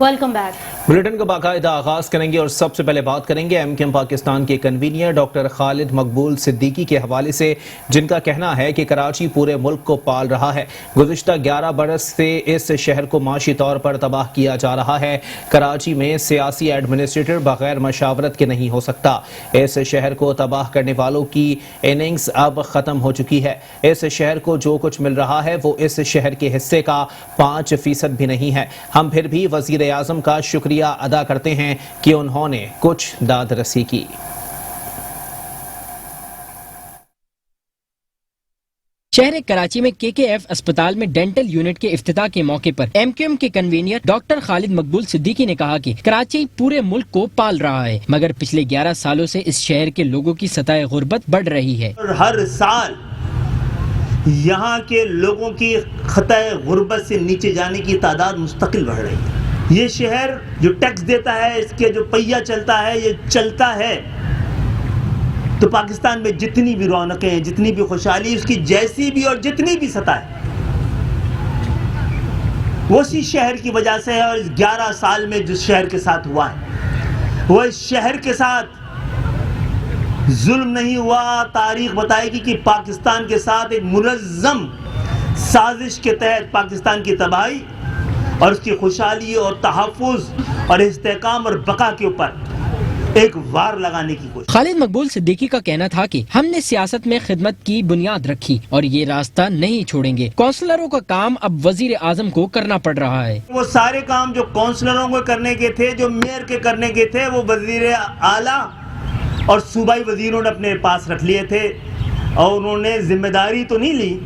Welcome back. Bulletin का बाकायदा आगाज करेंगे और सबसे पहले बात करेंगे एमक्यूएम पाकिस्तान के कन्वीनर डॉक्टर खालिद मकबूल सिद्दीकी के हवाले से, जिनका कहना है कि कराची पूरे मुल्क को पाल रहा है। गुज़िश्ता 11 बरस से इस शहर को माशी तौर पर तबाह किया जा रहा है। कराची में सियासी एडमिनिस्ट्रेटर बगैर मशावरत के नहीं हो सकता। इस शहर को तबाह करने वालों की इनिंग्स अब ख़त्म हो चुकी है। इस शहर को जो कुछ मिल रहा है वो इस शहर के हिस्से का 5% भी नहीं है। हम फिर भी वज़ीर आज़म का शुक्रिया अदा करते हैं कि उन्होंने कुछ दाद रसी की। शहर कराची में KKF अस्पताल में डेंटल यूनिट के इफ्तिताह के मौके पर एमक्यूएम के कन्वीनर डॉक्टर खालिद मकबूल सिद्दीकी ने कहा कि कराची पूरे मुल्क को पाल रहा है, मगर पिछले 11 सालों से इस शहर के लोगों की सतह गुर्बत बढ़ रही है और हर साल यहाँ के लोगों की सतह गुर्बत से नीचे जाने की तादाद मुस्तकिल बढ़ रही है। ये शहर जो टैक्स देता है, इसके जो पहिया चलता है, ये चलता है तो पाकिस्तान में जितनी भी रौनकें, जितनी भी खुशहाली, उसकी जैसी भी और जितनी भी सतह है वो इसी शहर की वजह से है। और इस 11 साल में जिस शहर के साथ हुआ है वो इस शहर के साथ जुल्म नहीं हुआ। तारीख बताएगी कि पाकिस्तान के साथ एक मुनज़्ज़म साजिश के तहत पाकिस्तान की तबाही और उसकी खुशहाली और तहफ़्फ़ुज़ और इस्तेहकाम और बका के ऊपर एक वार लगाने की कोशिश। खालिद मकबूल सिद्दीकी का कहना था कि हमने सियासत में खिदमत की बुनियाद रखी और ये रास्ता नहीं छोड़ेंगे। काउंसलरों का काम अब वजीर आजम को करना पड़ रहा है। वो सारे काम जो काउंसलरों को करने के थे, जो मेयर के करने के थे, वो वजीर आला और सूबाई वजीरों ने अपने पास रख लिए थे और उन्होंने जिम्मेदारी तो नहीं ली,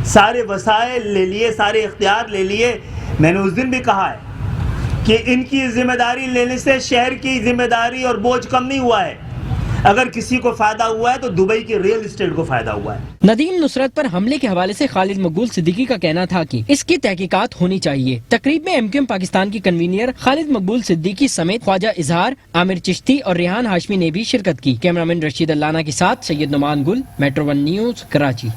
सारे वसाइल ले लिए, सारे इख्तियार ले लिए। मैंने उस दिन भी कहा है कि इनकी जिम्मेदारी लेने से शहर की जिम्मेदारी और बोझ कम नहीं हुआ है। अगर किसी को फायदा हुआ है तो दुबई के रियल एस्टेट को फायदा हुआ है। नदीम नुसरत पर हमले के हवाले से खालिद मकबूल सिद्दीकी का कहना था कि इसकी तहकीकात होनी चाहिए। तकरीब में एमक्यूएम पाकिस्तान की कन्वीनर खालिद मकबूल सिद्दीकी समेत ख्वाजा इजहार, आमिर चिश्ती और रेहान हाशमी ने भी शिरकत की। कैमरामैन रशीद अल्लाना के साथ सैयद नुमान गुल, मेट्रो 1 न्यूज, कराची।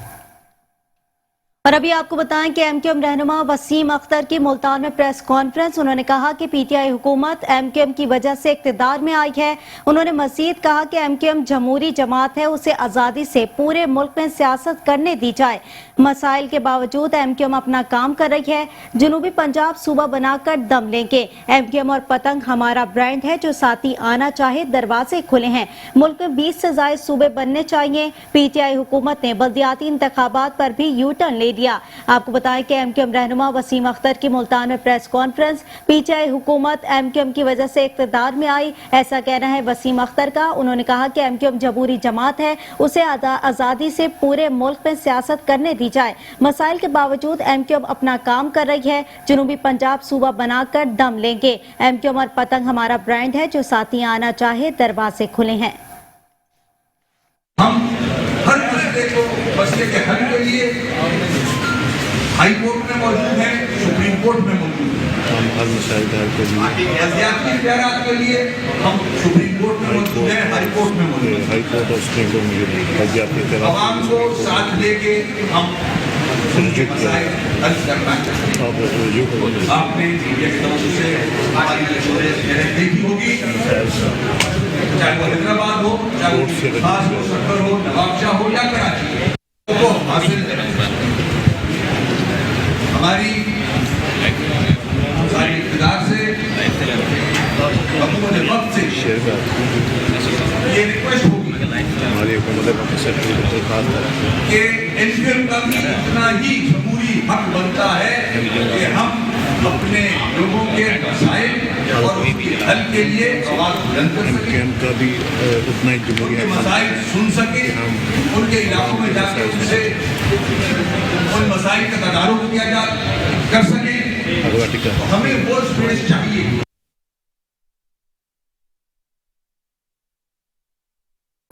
और अभी आपको बताएं कि एमक्यूएम रहनुमा वसीम अख्तर की मुल्तान में प्रेस कॉन्फ्रेंस। उन्होंने कहा कि PTI हुकूमत एमक्यूएम की वजह से इक़्तिदार में आई है। उन्होंने मजीद कहा कि एमक्यूएम जमहूरी जमात है, उसे आज़ादी से पूरे मुल्क में सियासत करने दी जाए। मसाइल के बावजूद एमक्यूएम अपना काम कर रही है। जनूबी पंजाब सूबा बनाकर दम लेंगे। एमक्यूएम और पतंग हमारा ब्रांड है, जो साथी आना चाहे दरवाजे खुले हैं। मुल्क में 20 से ज़ायद सूबे बनने चाहिए। PTI हुकूमत ने बल्दियाती इंतखाबात पर भी यू टर्न ले दिया। आपको बताएं कि एमक्यूएम रहनुमा वसीम अख्तर की मुल्तान में प्रेस कॉन्फ्रेंस। PTI हुकूमत एमक्यूएम की वजह से इक़्तिदार में आई, ऐसा कहना है वसीम अख्तर का। उन्होंने कहा कि एमक्यूएम जमहूरी जमात है, उसे आज़ादी से पूरे मुल्क में सियासत करने दी जाए। मसाइल के बावजूद एमक्यूएम अपना काम कर रही है। जनूबी पंजाब सूबा बनाकर दम लेंगे। एमक्यूएम और पतंग हमारा ब्रांड है, जो साथी आना चाहे दरवाजे खुले हैं। हम हर मसले को, मसले के हल के लिए हाई कोर्ट में मौजूद है, सुप्रीम कोर्ट में मौजूद है। हम हर मसाइल के हल के लिए हम सुप्रीम कोर्ट में मौजूद है, हाई कोर्ट में मौजूद है। हाई कोर्ट और सुप्रीम कोर्ट में आवाम को साथ लेके हम उनके मसाइल हल करना चाहते हैं। आपने से हमारी देखी होगी, चाहे वो हैदराबाद हो, चाहे वो खास हो, सफर हो, नवाबशाह हो या कराची को हासिल हमारी सारी इक़्तिदार से हुकूमत वक्त से ये रिक्वेस्ट होगी कि एमक्यूएम का भी इतना ही जमहूरी हक बनता है कि हम अपने लोगों के मसाइल और उसके हल के लिए आवाज़ बुलंद कर सकें, का भी उतना ही उनके मसाइल सुन सके, उनके इलाकों में जाकर उनसे उन मसाइल का तदारुक किया कर सके। हमें वो स्पेस चाहिए।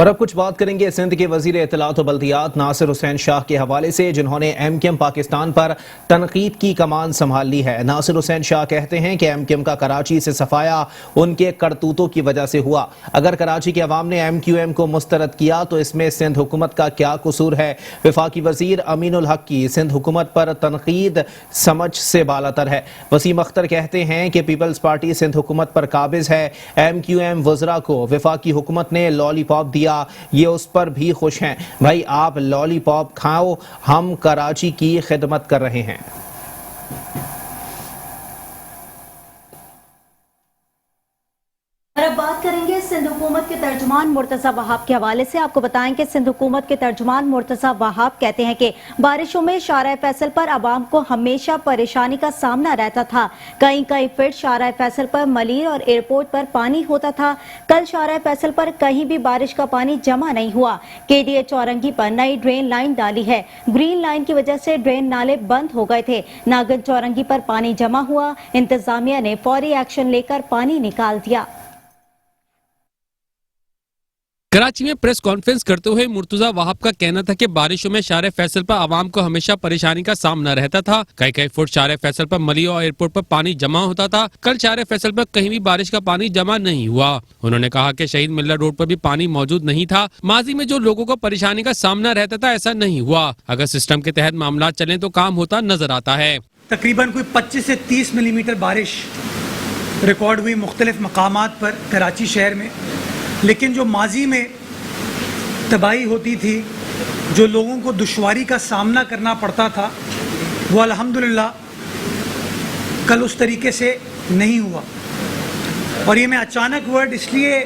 और अब कुछ बात करेंगे सिंध के वजीर इत्तलात व बल्दियात नासिर हुसैन शाह के हवाले से, जिन्होंने MQM पाकिस्तान पर तनकीद की कमान संभाल ली है। नासिर हुसैन शाह कहते हैं कि MQM का कराची से सफाया उनके करतूतों की वजह से हुआ। अगर कराची के अवाम ने MQM को मुस्तरद किया तो इसमें सिंध हुकूमत का क्या कसूर है। वफाकी वजीर अमीनुल हक की सिंध हुकूमत पर तनकीद समझ से बालातर है। वसीम अख्तर कहते हैं कि पीपल्स पार्टी सिंध हुकूमत पर काबिज है। MQM वज़रा को वफाकी हुकूमत ने लॉलीपॉप दिया, ये उस पर भी खुश हैं। भाई आप लॉलीपॉप खाओ, हम कराची की खिदमत कर रहे हैं। और अब बात करेंगे सिंध हुकूमत के तर्जुमान मुर्तज़ा वहाब के हवाले से। आपको बताएं कि सिंध हुकूमत के तर्जुमान मुर्तज़ा वहाब कहते हैं कि बारिशों में शारा फैसल पर आवाम को हमेशा परेशानी का सामना रहता था। कई फीट शारा फैसल पर मलीर और एयरपोर्ट पर पानी होता था। कल शारा फैसल पर कहीं भी बारिश का पानी जमा नहीं हुआ। KDA चौरंगी पर नई ड्रेन लाइन डाली है। ग्रीन लाइन की वजह से ड्रेन नाले बंद हो गए थे। नागन चौरंगी पर पानी जमा हुआ, इंतजामिया ने फौरी एक्शन लेकर पानी निकाल दिया। कराची में प्रेस कॉन्फ्रेंस करते हुए मुर्तजा वहाब का कहना था कि बारिशों में शारे फैसल पर आवाम को हमेशा परेशानी का सामना रहता था। कई फुट शारे फैसल पर मलिया और एयरपोर्ट पर पानी जमा होता था। कल शारे फैसल पर कहीं भी बारिश का पानी जमा नहीं हुआ। उन्होंने कहा कि शहीद मिल्लर रोड पर भी पानी मौजूद नहीं था। माजी में जो लोगों को परेशानी का सामना रहता था ऐसा नहीं हुआ। अगर सिस्टम के तहत मामला चले तो काम होता नजर आता है। तकरीबन कोई 25 से 30 मिलीमीटर बारिश रिकॉर्ड हुई मुख्तलिफ मकामात पर कराची शहर में। लेकिन जो माजी में तबाही होती थी, जो लोगों को दुश्वारी का सामना करना पड़ता था, वो अल्हम्दुलिल्लाह कल उस तरीके से नहीं हुआ। और ये मैं अचानक वर्ड इसलिए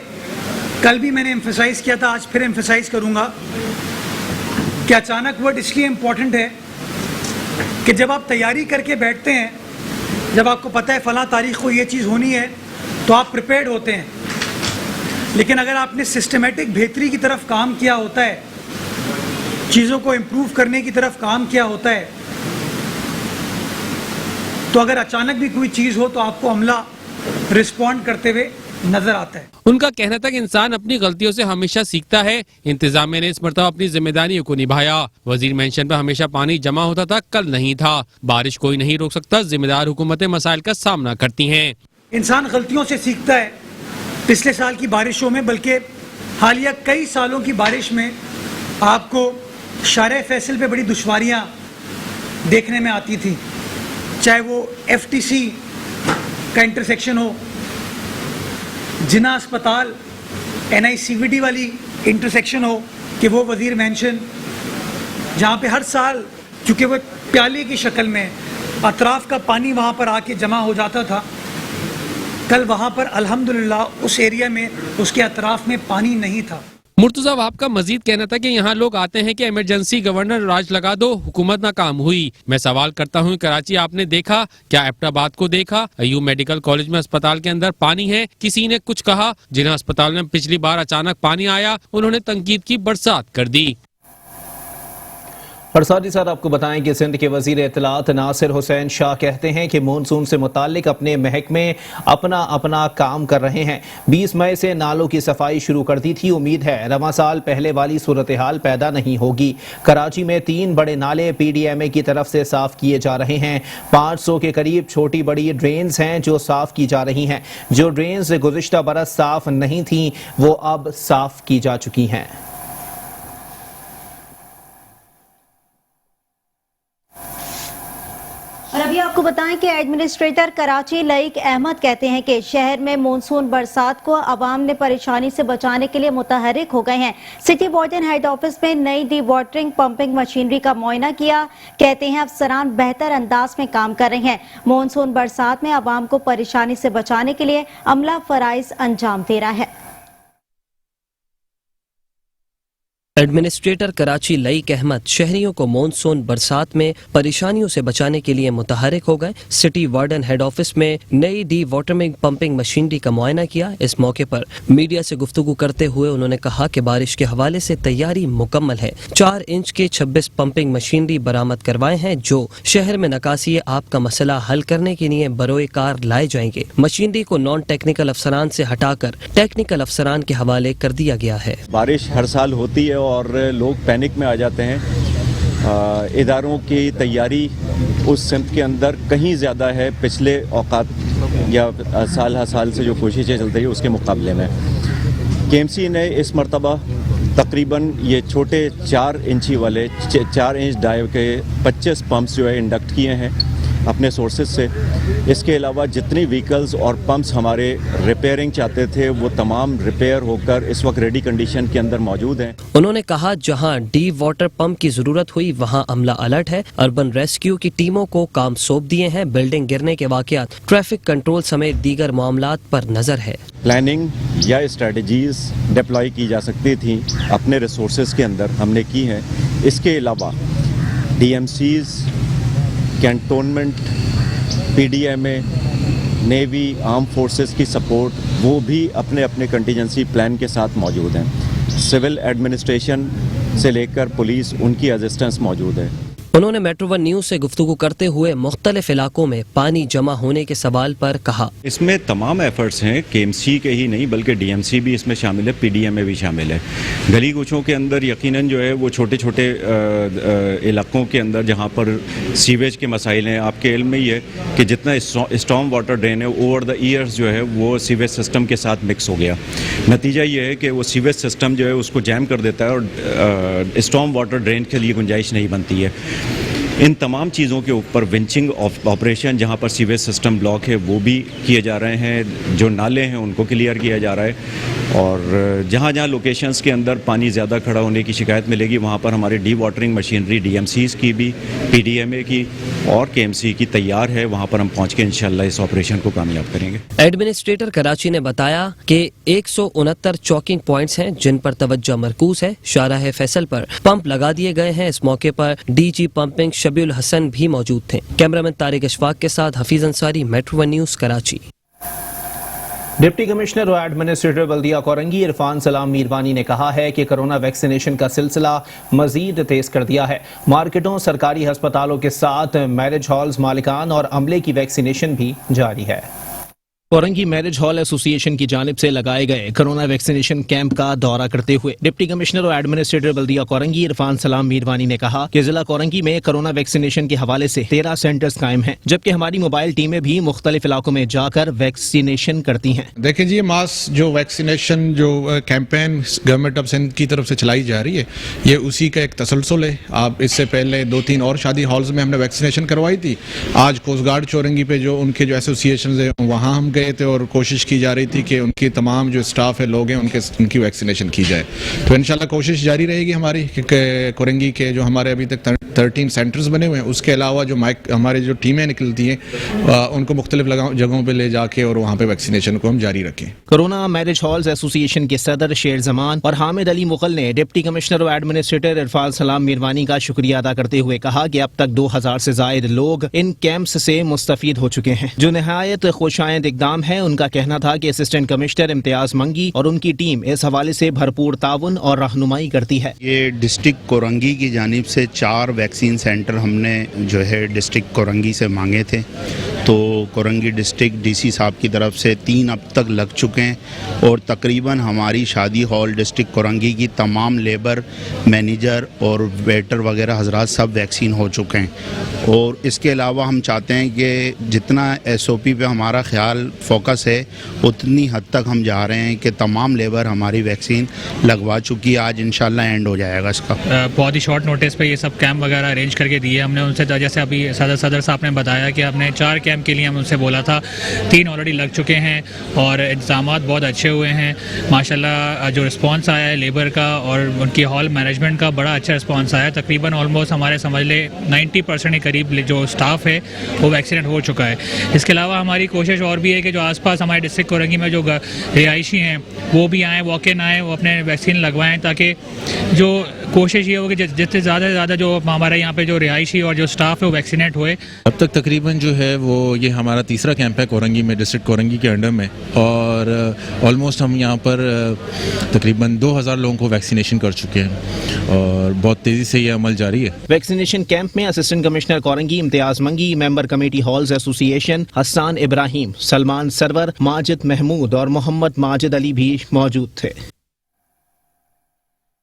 कल भी मैंने एम्फसाइज़ किया था, आज फिर एम्फसाइज़ करूँगा कि अचानक वर्ड इसलिए इम्पॉर्टेंट है कि जब आप तैयारी करके बैठते हैं, जब आपको पता है फ़लाँ तारीख़ को ये चीज़ होनी है, तो आप प्रिपेयर्ड होते हैं। लेकिन अगर आपने सिस्टमेटिक बेहतरी की तरफ काम किया होता है, चीज़ों को इम्प्रूव करने की तरफ काम किया होता है, तो अगर अचानक भी कोई चीज़ हो तो आपको अमला रिस्पॉन्ड करते हुए नजर आता है। उनका कहना था कि इंसान अपनी गलतियों से हमेशा सीखता है। इंतजामिया ने इस मरतबा अपनी जिम्मेदारियों को निभाया। वजीर मेंशन पर हमेशा पानी जमा होता था, कल नहीं था। बारिश कोई नहीं रोक सकता, जिम्मेदार हुकूमतें मसाइल का सामना करती हैं। इंसान गलतियों से सीखता है। पिछले साल की बारिशों में, बल्कि हालिया कई सालों की बारिश में आपको शारे फैसल पे बड़ी दुश्वारियां देखने में आती थी, चाहे वो FTC का इंटरसेक्शन हो, जिना अस्पताल NICVD वाली इंटरसेक्शन हो, कि वो वजीर मेंशन जहाँ पे हर साल चूँकि वो प्याले की शक्ल में अतराफ का पानी वहाँ पर आके जमा हो जाता था, कल वहाँ पर अल्हम्दुलिल्लाह उस एरिया में, उसके अतराफ में पानी नहीं था। मुर्तजा वहाब का मजीद कहना था कि यहाँ लोग आते हैं कि इमरजेंसी गवर्नर राज लगा दो, हुकूमत नाकाम हुई। मैं सवाल करता हूँ, कराची आपने देखा क्या? एबटाबाद को देखा? अयूब मेडिकल कॉलेज में अस्पताल के अंदर पानी है, किसी ने कुछ कहा? जिन्हें अस्पताल में पिछली बार अचानक पानी आया, उन्होंने तनकीद की बरसात कर दी। और साथ ही साथ आपको बताएं कि सिंध के वजीर इत्तलात नासिर हुसैन शाह कहते हैं कि मानसून से मुताल्लिक अपने महकमे अपना काम कर रहे हैं। 20 मई से नालों की सफाई शुरू कर दी थी। उम्मीद है रवां साल पहले वाली सूरत हाल पैदा नहीं होगी। कराची में 3 बड़े नाले PDMA की तरफ से साफ किए जा रहे हैं। 500 के करीब छोटी बड़ी ड्रेन्स हैं जो साफ की जा रही हैं। जो ड्रेन्स गुज़िश्ता बरस साफ नहीं थी वो अब साफ की जा चुकी हैं। और अभी आपको बताएं कि एडमिनिस्ट्रेटर कराची लईक अहमद कहते हैं कि शहर में मानसून बरसात को अवाम ने परेशानी से बचाने के लिए मुतहरिक हो गए हैं। सिटी वार्डन हेड ऑफिस में नई डी वाटरिंग पंपिंग मशीनरी का मुआयना किया। कहते हैं अफसरान बेहतर अंदाज में काम कर रहे हैं। मानसून बरसात में अवाम को परेशानी से बचाने के लिए अमला फराइज अंजाम दे रहा है। ایڈمنسٹریٹر کراچی لئیک احمد شہریوں کو مونسون برسات میں پریشانیوں سے بچانے کے لیے متحرک ہو گئے. سٹی وارڈن ہیڈ آفس میں نئی ڈی واٹرنگ پمپنگ مشینری کا معائنہ کیا. اس موقع پر میڈیا سے گفتگو کرتے ہوئے انہوں نے کہا کہ بارش کے حوالے سے تیاری مکمل ہے. 4 انچ کے 26 پمپنگ مشینری برآمد کروائے ہیں جو شہر میں نکاسی آب کا مسئلہ حل کرنے کے لیے بروئے کار لائے جائیں گے. مشینری کو نان ٹیکنیکل افسران سے ہٹا کر ٹیکنیکل افسران کے حوالے کر دیا گیا ہے. بارش ہر سال ہوتی ہے اور لوگ پینک میں آ جاتے ہیں. اداروں کی تیاری اس سمت کے اندر کہیں زیادہ ہے پچھلے اوقات یا سال ہر سال سے جو کوششیں چل رہی ہیں اس کے مقابلے میں. کے ایم سی نے اس مرتبہ تقریباً یہ چھوٹے 4 انچی والے 4 انچ ڈائیو کے 25 پمپس جو ہے انڈکٹ کیے ہیں اپنے سورسز سے. اس کے علاوہ جتنی وہیکلز اور پمپس ہمارے ریپیئرنگ چاہتے تھے وہ تمام ریپیئر ہو کر اس وقت ریڈی کنڈیشن کے اندر موجود ہیں. انہوں نے کہا جہاں ڈی واٹر پمپ کی ضرورت ہوئی وہاں عملہ الرٹ ہے. اربن ریسکیو کی ٹیموں کو کام سونپ دیے ہیں. بلڈنگ گرنے کے واقعات ٹریفک کنٹرول سمیت دیگر معاملات پر نظر ہے. پلاننگ یا اسٹریٹجیز ڈپلائی کی جا سکتی تھیں اپنے ریسورسز کے اندر ہم نے کی ہیں. اس کے علاوہ D M Cs cantonment P D M A navy army forces کی سپورٹ وہ بھی اپنے اپنے کنٹیجنسی پلان کے ساتھ موجود ہیں. سول ایڈمنسٹریشن سے لے کر پولیس ان کی اسسٹنس موجود ہے. انہوں نے میٹرو ون نیوز سے گفتگو کرتے ہوئے مختلف علاقوں میں پانی جمع ہونے کے سوال پر کہا اس میں تمام ایفرٹس ہیں کے ایم سی کے ہی نہیں بلکہ ڈی ایم سی بھی اس میں شامل ہے, پی ڈی ایم اے بھی شامل ہے. گلی کوچوں کے اندر یقیناً جو ہے وہ چھوٹے چھوٹے علاقوں کے اندر جہاں پر سیویج کے مسائل ہیں, آپ کے علم میں یہ ہے کہ جتنا اسٹارم واٹر ڈرین ہے اوور دا ایئرز جو ہے وہ سیویج سسٹم کے ساتھ مکس ہو گیا. نتیجہ یہ ہے کہ وہ سیویج سسٹم جو ہے اس کو جیم کر دیتا ہے اور اسٹارم واٹر ڈرین کے لیے گنجائش نہیں بنتی ہے. ان تمام چیزوں کے اوپر ونچنگ آپریشن جہاں پر سیویج سسٹم بلاک ہے وہ بھی کیے جا رہے ہیں. جو نالے ہیں ان کو کلیئر کیا جا رہا ہے اور جہاں جہاں لوکیشنز کے اندر پانی زیادہ کھڑا ہونے کی شکایت ملے گی وہاں پر ہماری dewatering machinery D M Cs کی بھی پی ڈی ایم اے کی اور کے ایم سی کی تیار ہے. وہاں پر ہم پہنچ کے انشاءاللہ اس آپریشن کو کامیاب کریں گے. ایڈمنسٹریٹر کراچی نے بتایا کہ 169 چوکنگ پوائنٹس ہیں جن پر توجہ مرکوز ہے. شاہراہ فیصل پر پمپ لگا دیے گئے ہیں. اس موقع پر ڈی جی پمپنگ شبی الحسن بھی موجود تھے. کیمرامین طارق اشفاق کے ساتھ Hafeez Ansari, metro one news Karachi. Deputy commissioner و ایڈمنسٹریٹر بلدیہ کورنگی عرفان سلام میروانی نے کہا ہے کہ کرونا ویکسینیشن کا سلسلہ مزید تیز کر دیا ہے. مارکیٹوں, سرکاری ہسپتالوں کے ساتھ میرج ہالز مالکان اور عملے کی ویکسینیشن بھی جاری ہے. کورنگی میرج ہال ایسوسی ایشن کی جانب سے لگائے گئے کرونا ویکسینیشن کیمپ کا دورہ کرتے ہوئے ڈپٹی کمشنر و ایڈمنسٹریٹر بلدیہ کورنگی عرفان سلام میروانی نے کہا کہ ضلع کورنگی میں کرونا ویکسینیشن کے حوالے سے 13 سینٹرز قائم ہیں جبکہ ہماری موبائل ٹیمیں بھی مختلف علاقوں میں جا کر ویکسینیشن کرتی ہیں. دیکھیں جی, ماس جو ویکسینیشن جو کیمپین گورنمنٹ آف سندھ کی طرف سے چلائی جا رہی ہے یہ اسی کا ایک تسلسل ہے. آپ اس سے پہلے 2-3 اور شادی ہالز میں ہم نے ویکسینیشن کروائی تھی. آج کوسٹ گارڈ چورنگی پہ جو ان کے جو ایسوسیشنز ہیں وہاں ہم گئے تھے اور کوشش کی جا رہی تھی کہ ان کی تمام جو اسٹاف ہے لوگ ہیں ان کی ویکسینیشن کی جائے. تو انشاءاللہ کوشش جاری رہے گی ہماری کہ کورنگی کے جو ہمارے ابھی تک 13 سینٹرز بنے ہوئے ہیں اس کے علاوہ جو ہمارے جو ٹیمیں نکلتی ہیں ان کو مختلف جگہوں پہ لے جا کے اور وہاں پہ ویکسینیشن کو ہم جاری رکھیں. کرونا میرج ہالز ایسوسی ایشن کے صدر شیر زمان اور حامد علی مغل نے ڈپٹی کمشنر و ایڈمنسٹریٹر عرفان سلام میروانی کا شکریہ ادا کرتے ہوئے کہا کہ اب تک 2000 سے زائد لوگ ان کیمپس سے مستفید ہو چکے ہیں جو نہایت خوشائند اقدام ہے. ان کا کہنا تھا کہ اسسٹنٹ کمشنر امتیاز منگی اور ان کی ٹیم اس حوالے سے بھرپور تعاون اور رہنمائی کرتی ہے. یہ ڈسٹرکٹ کورنگی کی جانب سے 4 ویکسین سینٹر ہم نے جو ہے ڈسٹرکٹ کورنگی سے مانگے تھے تو کورنگی ڈسٹرکٹ ڈی سی صاحب کی طرف سے 3 اب تک لگ چکے ہیں اور تقریباً ہماری شادی ہال ڈسٹرکٹ کورنگی کی تمام لیبر, مینیجر اور ویٹر وغیرہ حضرات سب ویکسین ہو چکے ہیں. اور اس کے علاوہ ہم چاہتے ہیں کہ جتنا ایس او پی پہ ہمارا خیال فوکس ہے اتنی حد تک ہم جا رہے ہیں کہ تمام لیبر ہماری ویکسین لگوا چکی ہے. آج انشاءاللہ اینڈ ہو جائے گا اس کا. بہت ہی شارٹ نوٹس پہ یہ سب کیمپ وغیرہ ارینج کر کے دیے ہم نے ان سے. جیسے ابھی صدر صاحب نے بتایا کہ ہم نے 4 کیمپ کے لیے ہم ان سے بولا تھا, 3 آلریڈی لگ چکے ہیں اور انتظامات بہت اچھے ہوئے ہیں ماشاءاللہ. جو رسپانس آیا ہے لیبر کا اور ان کی ہال مینجمنٹ کا بڑا اچھا رسپانس آیا ہے. تقریباً آلموسٹ ہمارے سمجھ لے 90% کے قریب جو اسٹاف ہے وہ ویکسینیٹ ہو چکا ہے. اس کے علاوہ ہماری کوشش اور بھی ہے के जो आसपास हमारे डिस्ट्रिक्ट कोरंगी में जो रिहायशी हैं वो भी आएँ, वॉक इन आएँ, वो अपने वैक्सीन लगवाएं, ताकि जो कोशिश ये हो कि जितने ज़्यादा से ज़्यादा जो हमारे यहाँ पे जो रिहायशी और जो स्टाफ है वो वैक्सीनेट हुए। अब तक तकरीबन जो है वो ये हमारा तीसरा कैंप है कोरंगी में, डिस्ट्रिक्ट कोरंगी के अंडर में, और ऑलमोस्ट हम यहाँ पर तकरीबन 2000 लोगों को वैक्सीनेशन कर चुके हैं और बहुत तेज़ी से ये अमल जारी है। वैक्सीनेशन कैंप में assistant commissioner Korangi Imtiaz Mangi, member committee halls association Hasan Ibrahim, Salman Sarwar, Majid Mahmood और मोहम्मद माजिद अली भी मौजूद थे।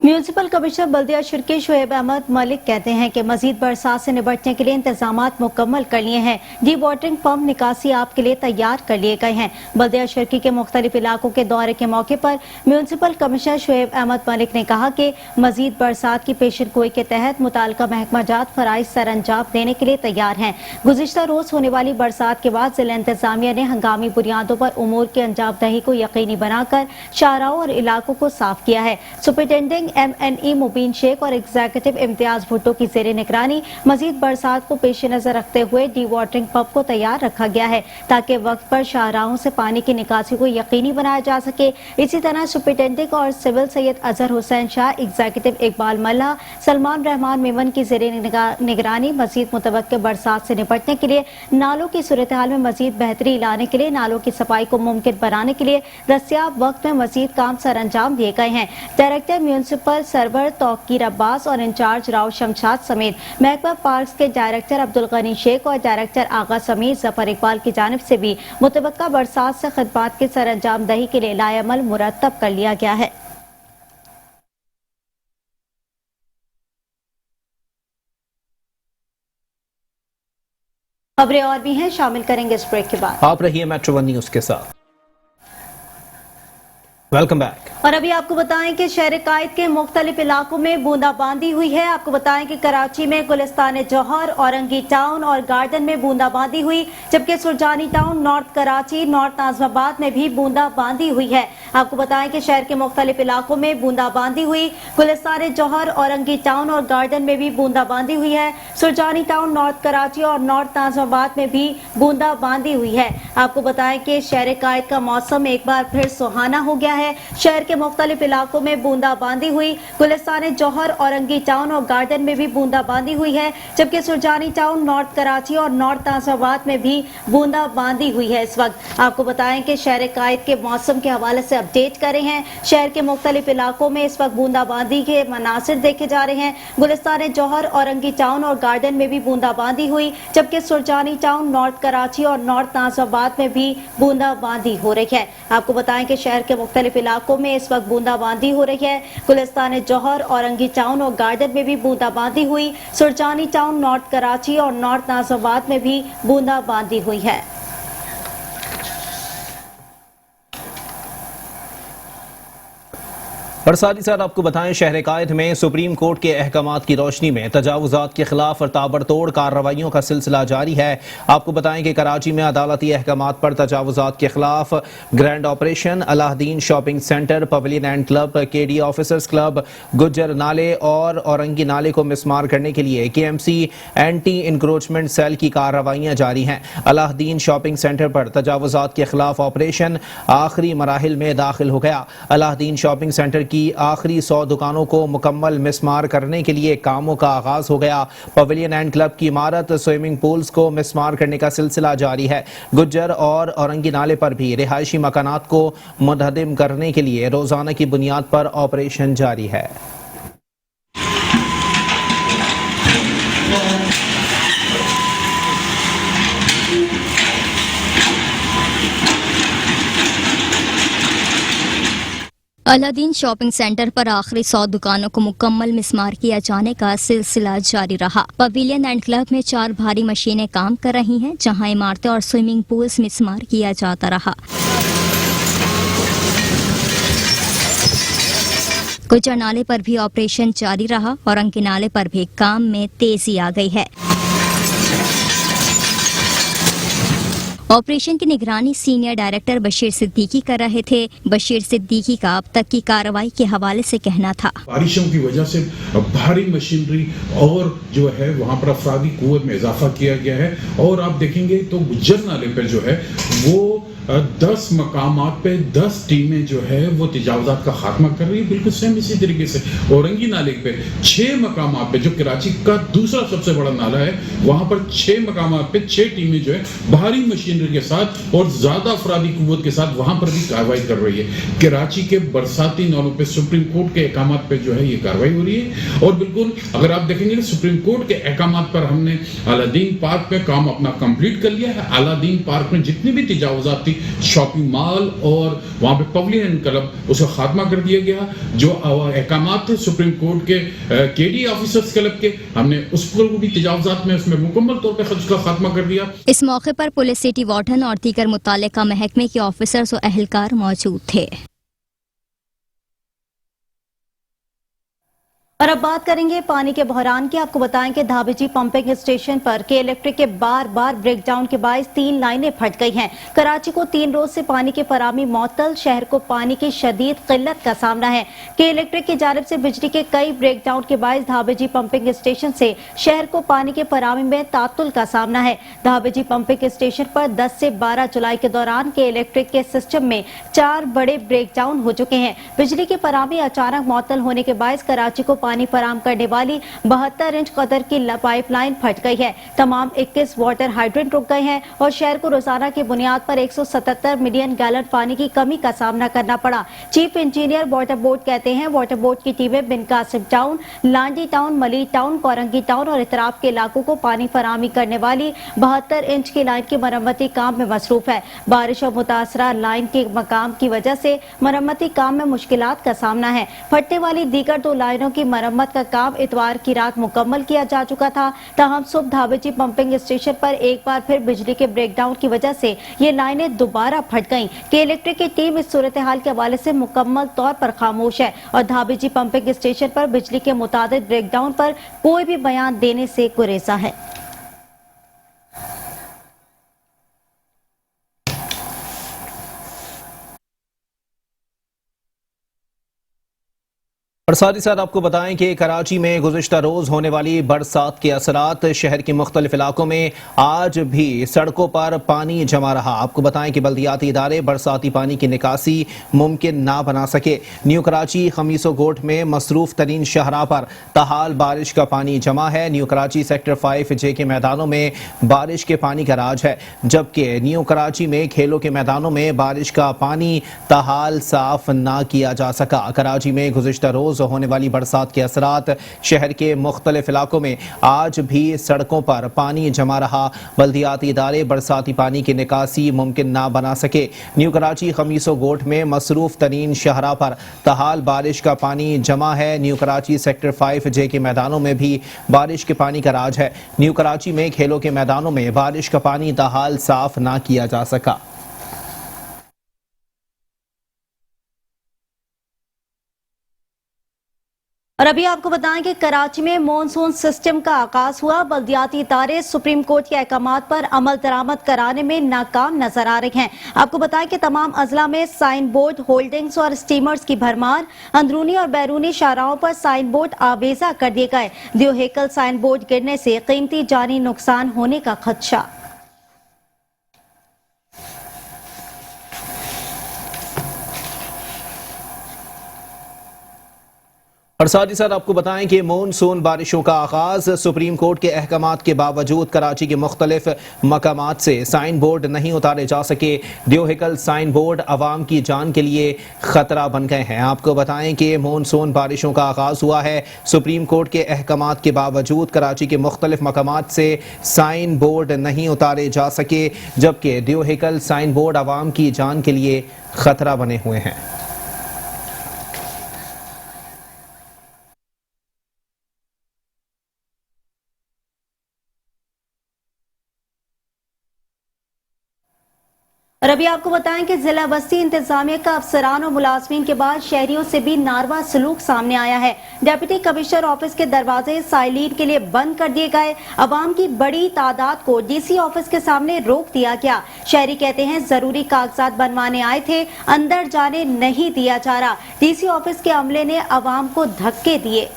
म्यूनिसिपल कमिश्नर बल्दिया शिरकी शोएब अहमद मलिक कहते हैं कि मजीद बरसात से निपटने के लिए इंतजामात मुकम्मल कर लिए हैं। डी वाटरिंग पंप निकासी आप के लिए तैयार कर लिए गए हैं। बल्दिया शिरकी के मुख्तलिफ इलाकों के दौरे के मौके पर म्यूनिसिपल कमिश्नर शोएब अहमद मलिक ने कहा कि मजीद बरसात की पेशन गोई के तहत मुताल्लिका महकमा जात फराइज सर अंजाम देने के लिए तैयार हैं। गुज़िश्ता रोज होने वाली बरसात के बाद जिला इंतजामिया ने हंगामी बुनियादों पर उमूर की अंजामदही को यकीनी बनाकर शाहराहों और इलाकों को साफ किया है। सुपरिटेंडिंग MNE मुबीन शेख और एग्जीक्यूटिव इम्तियाज भुट्टो की ज़ेरे निगरानी मजीद बरसात को पेश नजर रखते हुए डी वाटरिंग पंप को तैयार रखा गया है ताकि वक्त पर शाहराहों से पानी की निकासी को यकीनी बनाया जा सके। इसी तरह सुपरिटेंडिंग और सिविल सैयद अजहर हुसैन शाह, एग्जीक्यूटिव इकबाल मल्ला, सलमान रहमान मेमन की ज़ेरे निगरानी मजीद मुतवक्के बरसात से निपटने के लिए नालों की सूरत हाल में मजीद बेहतरी लाने के लिए नालों की सफाई को मुमकिन बनाने के लिए दस्तियाब वक्त में मजीद काम सर अंजाम दिए गए हैं। डायरेक्टर म्यूनिसिपल सरवर तौकीर अब्बास और इंचार्ज राव शमशाद समेत महकमा पार्क्स के डायरेक्टर अब्दुल गनी शेख और डायरेक्टर आगा समीर जफर इकबाल की जानिब से भी मुतवक्का बरसात से खिदमात की सर अंजाम दही के लिए लाएअमल मुरतब कर लिया गया है। खबरें और भी हैं, शामिल करेंगे इस ब्रेक के बाद। आप रहिए मेट्रो वन न्यूज के साथ। Welcome back. और अभी आपको बताएं कि शहर कायद के मुख्तलिफ इलाकों में बूंदाबांदी हुई है। आपको बताएं कि कराची में गुलिस्तान जौहर, औरंगी टाउन और गार्डन में बूंदाबांदी हुई, जबकि Surjani town, north Karachi, north Nazimabad में भी बूंदाबांदी हुई है। आपको बताएं कि शहर के मुख्तलिफ इलाकों में बूंदाबांदी हुई, गुलिस्तान जौहर, औरंगी टाउन और गार्डन में भी बूंदाबांदी हुई है। सुरजानी टाउन, नॉर्थ कराची और नॉर्थ नाज़िमाबाद में भी बूंदाबांदी हुई है। आपको बताएं कि शहर कायद का मौसम एक बार फिर सुहाना हो गया है। शहर के मुख्तलिफ इलाकों में बूंदाबांदी हुई, गुलिस्तान जौहर, औरंगी टाउन और गार्डन में भी बूंदाबांदी हुई है, जबकि सुरजानी टाउन, नॉर्थ कराची और नॉर्थ नाज़िमाबाद में भी बूंदाबांदी हुई है। इस वक्त आपको बताएं कि शहर कायद के मौसम के हवाले से अपडेट कर रहे हैं। शहर के मुख्तलिफ इलाकों में इस वक्त बूंदाबांदी के मनासिर देखे जा रहे हैं। गुलिस्तान जौहर, औरंगी टाउन और गार्डन में भी बूंदाबांदी हुई, जबकि सुरजानी टाउन, नॉर्थ कराची और नॉर्थ नाज़िमाबाद में भी बूंदाबांदी हो रही है। आपको बताएं कि शहर के मुख्तलिफ इलाकों में इस वक्त बूंदाबांदी हो रही है। गुलिस्तान जौहर, औरंगी टाउन और गार्डन में भी बूंदाबांदी हुई, सुरजानी टाउन, नॉर्थ कराची और नॉर्थ नाज़िमाबाद में भी बूंदाबांदी हुई है। और साथ ही साथ आपको बताएं शहर कायद में सुप्रीम कोर्ट के अहकामात की रोशनी में तजावुजात के खिलाफ और ताबड़तोड़ कार्रवाइयों का सिलसिला जारी है। आपको बताएं कि कराची में अदालती अहकामात पर तजावुजात के खिलाफ grand operation Alauddin shopping centre, pavilion and club, KD officers club, Gujjar नाले और औरंगी नाले को मिसमार करने के लिए KMC एंटी इंक्रोचमेंट सेल की कार्रवाइयां जारी हैं। अलाउद्दीन शॉपिंग सेंटर पर तजावुजात के खिलाफ ऑपरेशन आखिरी मराहिल में दाखिल हो गया। अलाउद्दीन शॉपिंग सेंटर की आखिरी 100 दुकानों को मुकम्मल मिसमार करने के लिए कामों का आगाज हो गया। पवेलियन एंड क्लब की इमारत, स्विमिंग पूल्स को मिसमार करने का सिलसिला जारी है। गुज्जर और औरंगी नाले पर भी रिहायशी मकानात को मुनहदम करने के लिए रोजाना की बुनियाद पर ऑपरेशन जारी है। अलाउद्दीन शॉपिंग सेंटर पर आखिरी 100 दुकानों को मुकम्मल मिसमार किया जाने का सिलसिला जारी रहा। पवेलियन एंड क्लब में 4 भारी मशीनें काम कर रही हैं, जहां इमारतें और स्विमिंग पूल्स मिसमार किया जाता रहा। गुज्जर नाले पर भी ऑपरेशन जारी रहा और औरंगी नाले पर भी काम में तेजी आ गई है। ऑपरेशन की निगरानी सीनियर डायरेक्टर बशीर सिद्दीकी कर रहे थे। बशीर सिद्दीकी का अब तक की कार्रवाई के हवाले से कहना था, बारिशों की वजह से भारी मशीनरी और जो है वहाँ पर अफरादी कुव्वत में इजाफा किया गया है। और आप देखेंगे तो गुज्जर नाले पर जो है वो 10 मकामात पे 10 टीमें जो है वो तजावुज़ात का खात्मा कर रही है। बिल्कुल सेम इसी तरीके से औरंगी नाले पे 6 मकामात पे, जो कराची का दूसरा सबसे बड़ा नाला है, वहाँ पर 6 मकामात पे 6 टीमें जो है भारी मशीनरी के साथ और ज़्यादा अफरादी कुव्वत के साथ वहाँ पर भी कार्रवाई कर रही है। कराची के बरसाती नालों पे सुप्रीम कोर्ट के अहकामात पे जो है ये कार्रवाई हो रही है। और बिल्कुल अगर आप देखेंगे सुप्रीम कोर्ट के अहकामात पर हमने अलादीन पार्क पे काम अपना कंप्लीट कर लिया है। अलादीन पार्क में जितनी भी तजावुज़ात थी, शॉपिंग मॉल और वहाँ पे पवेलियन क्लब, उसका खात्मा कर दिया गया। जो अहकामात थे सुप्रीम कोर्ट के केडी ऑफिसर्स क्लब के, हमने उसको भी तजावुज़ात में उसमें मुकम्मल तौर पर उसका खात्मा कर दिया। इस मौके पर पुलिस, सिटी वार्डन और दीगर मुताल्लिका महकमे के ऑफिसर्स और अहलकार मौजूद थे। और अब बात करेंगे पानी के बहरान की। आपको बताएं कि धाबेजी पंपिंग स्टेशन पर के इलेक्ट्रिक के बार बार ब्रेकडाउन के बायस 3 लाइनें फट गई हैं। कराची को 3 रोज से पानी की फराहमी मअतल, शहर को पानी की शदीद किल्लत का सामना है। के इलेक्ट्रिक की जानिब से बिजली के कई ब्रेकडाउन के बायस धाबेजी पंपिंग स्टेशन से शहर को पानी की फराहमी में तातुल का सामना है। धाबेजी पंपिंग स्टेशन पर 10 से 12 जुलाई के दौरान के इलेक्ट्रिक के सिस्टम में 4 बड़े ब्रेकडाउन हो चुके हैं। बिजली की फराहमी अचानक मअतल होने के बायस कराची को पानी फराहम करने वाली 72 इंच कदर की पाइपलाइन फट गई है। तमाम 21 वाटर हाइड्रेंट रुक गए हैं और शहर को रोजाना की बुनियाद पर 177 मिलियन गैलन पानी की कमी का सामना करना पड़ा। चीफ इंजीनियर वाटर बोर्ड कहते हैं वाटर बोर्ड की टीमें बिन कासिम टाउन, लांडी टाउन, मली टाउन, कोरंगी टाउन और इतराफ के इलाकों को पानी फराहमी करने वाली 72 इंच की लाइन की मरम्मती काम में मसरूफ है। बारिश और मुतासरा लाइन के मकाम की वजह से मरम्मती काम में मुश्किलात का सामना है। फटने वाली दीगर 2 लाइनों की मरम्मत का काम इतवार की रात मुकम्मल किया जा चुका था। ताहम सुबह धाबेजी पंपिंग स्टेशन पर एक बार फिर बिजली के ब्रेकडाउन की वजह से ये लाइनें दोबारा फट गईं। के इलेक्ट्रिक की टीम इस सूरत हाल के हवाले से मुकम्मल तौर पर खामोश है और धाबेजी पंपिंग स्टेशन पर बिजली के मुतादिद ब्रेकडाउन पर कोई भी बयान देने से गुरेजा है। और साथ ही साथ आपको बताएं कि कराची में गुज़िश्ता रोज होने वाली बरसात के असरात शहर के मुख्तलिफ इलाकों में आज भी सड़कों पर पानी जमा रहा। आपको बताएं कि बल्दियाती इदारे बरसाती पानी की निकासी मुमकिन ना बना सके। न्यू कराची खमीसो गोट में मसरूफ तरीन शहरा पर तहाल बारिश का पानी जमा है। न्यू कराची सेक्टर 5J के मैदानों में बारिश के पानी का राज है, जबकि न्यू कराची में खेलों के मैदानों में बारिश का पानी तहाल साफ ना किया जा सका। कराची में गुज़िश्ता रोज होने वाली बरसात के असरात शहर के मुख्तलिफ इलाकों में आज भी सड़कों पर पानी जमा रहा। बल्दियाती इदारे बरसाती पानी की निकासी मुमकिन ना बना सके। न्यू कराची खमीसो गोट में मसरूफ तरीन शहरा पर तहाल बारिश का पानी जमा है। न्यू कराची सेक्टर 5J के मैदानों में भी बारिश के पानी का राज है। न्यू कराची में खेलों के मैदानों में बारिश का पानी तहाल साफ ना किया जा सका। और अभी आपको बताएं कि कराची में मॉनसून सिस्टम का आगाज हुआ। बल्दियाती इदारे सुप्रीम कोर्ट के अहकामात पर अमल दरामद कराने में नाकाम नजर आ रहे हैं। आपको बताएं कि तमाम अजला में साइन बोर्ड, होल्डिंग्स और स्टीमर्स की भरमार। अंदरूनी और बैरूनी शाहराहों पर साइन बोर्ड आवेजा कर दिए गए। दियो हेकल साइन बोर्ड गिरने से कीमती जानी नुकसान होने का खदशा। और साथ ही साथ आपको बताएं कि मानसून बारिशों का आगाज। सुप्रीम कोर्ट के अहकामात के बावजूद कराची के मुख्तलिफ मकामात से साइन बोर्ड नहीं उतारे जा सके। दियो हेकल साइन बोर्ड आवाम की जान के लिए खतरा बन गए हैं। आपको बताएं कि मानसून बारिशों का आगाज हुआ है। सुप्रीम कोर्ट के अहकामात के बावजूद कराची के मुख्तलिफ मकामात से साइन बोर्ड नहीं उतारे जा सके, जबकि दियो हेकल साइन बोर्ड आवाम की जान के लिए खतरा बने हुए हैं। और अभी आपको बताएं कि जिला बस्ती इंतजामिया का अफसरान और मुलाजमीन के बाद शहरियों से भी नारवा सलूक सामने आया है। डिप्टी कमिश्नर ऑफिस के दरवाजे साइलिन के लिए बंद कर दिए गए। अवाम की बड़ी तादाद को डीसी ऑफिस के सामने रोक दिया गया। शहरी कहते हैं जरूरी कागजात बनवाने आए थे, अंदर जाने नहीं दिया जा रहा। डीसी ऑफिस के अमले ने अवाम को धक्के दिए।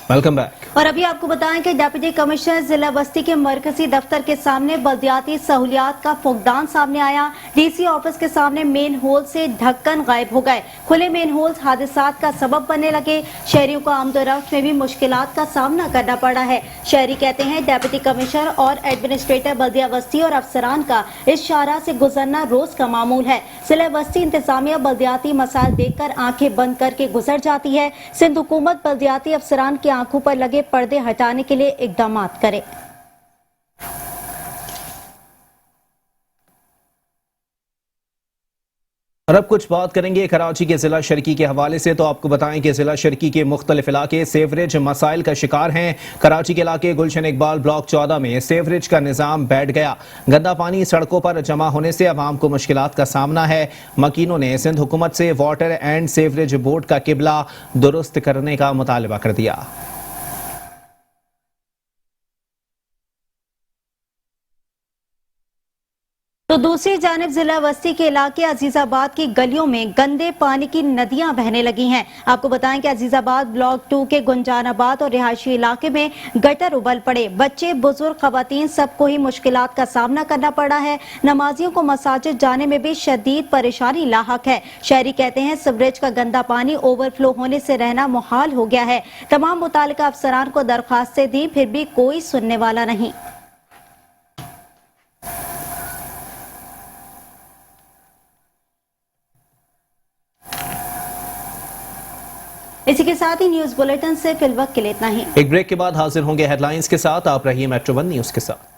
Welcome back. और अभी आपको बताएं कि डिप्टी कमिश्नर जिला बस्ती के मरकजी दफ्तर के सामने बल्दियाती सहूलियात का फुकदान सामने आया। डीसी ऑफिस के सामने मेन होल से ढक्कन गायब हो गए। खुले मेन होल्स हादसात का सबब बनने लगे। शहरियों को आमदोरफ्त में भी मुश्किलात का सामना करना पड़ा है। शहरी कहते हैं डिप्टी कमिश्नर और एडमिनिस्ट्रेटर बल्दिया बस्ती और अफसरान का इस शाहराह से गुजरना रोज का मामूल है। जिला बस्ती इंतजामिया बल्दियाती मसाइल देखकर आंखें बंद करके गुजर जाती है। सिंध हुकूमत बल्दियाती अफसरान की आंखों पर लगे पर्दे हटाने के लिए इकदाम करे। और अब कुछ बात करेंगे कराची के जिला शर्की के हवाले से। तो आपको बताएं कि जिला शर्की के मुख्तलिफ इलाके सेवरेज मसाइल का शिकार हैं। कराची के इलाके गुलशन इकबाल ब्लॉक 14 में सेवरेज का निज़ाम बैठ गया। गंदा पानी सड़कों पर जमा होने से आवाम को मुश्किलात का सामना है। मकीनों ने सिंध हुकूमत से वाटर एंड सेवरेज बोर्ड का किबला दुरुस्त करने का मुतालबा कर दिया। तो दूसरी जानिब जिला बस्ती के इलाके अजीजाबाद की गलियों में गंदे पानी की नदियां बहने लगी हैं। आपको बताएं कि अजीजाबाद ब्लॉक 2 के गुंजानाबाद और रिहायशी इलाके में गटर उबल पड़े। बच्चे, बुजुर्ग, खवातीन सबको ही मुश्किलात का सामना करना पड़ा है। नमाजियों को मसाजिद जाने में भी शदीद परेशानी लाहक है। शहरी कहते हैं सीवरेज का गंदा पानी ओवरफ्लो होने से रहना मुहाल हो गया है। तमाम मुतालिका अफसरान को दरख्वास्तें दी, फिर भी कोई सुनने वाला नहीं। इसी के साथ ही न्यूज बुलेटिन से फिलवक्त के लिए इतना ही। एक ब्रेक के बाद हाजिर होंगे हेडलाइंस के साथ। आप रहिए मेट्रो 1 न्यूज के साथ।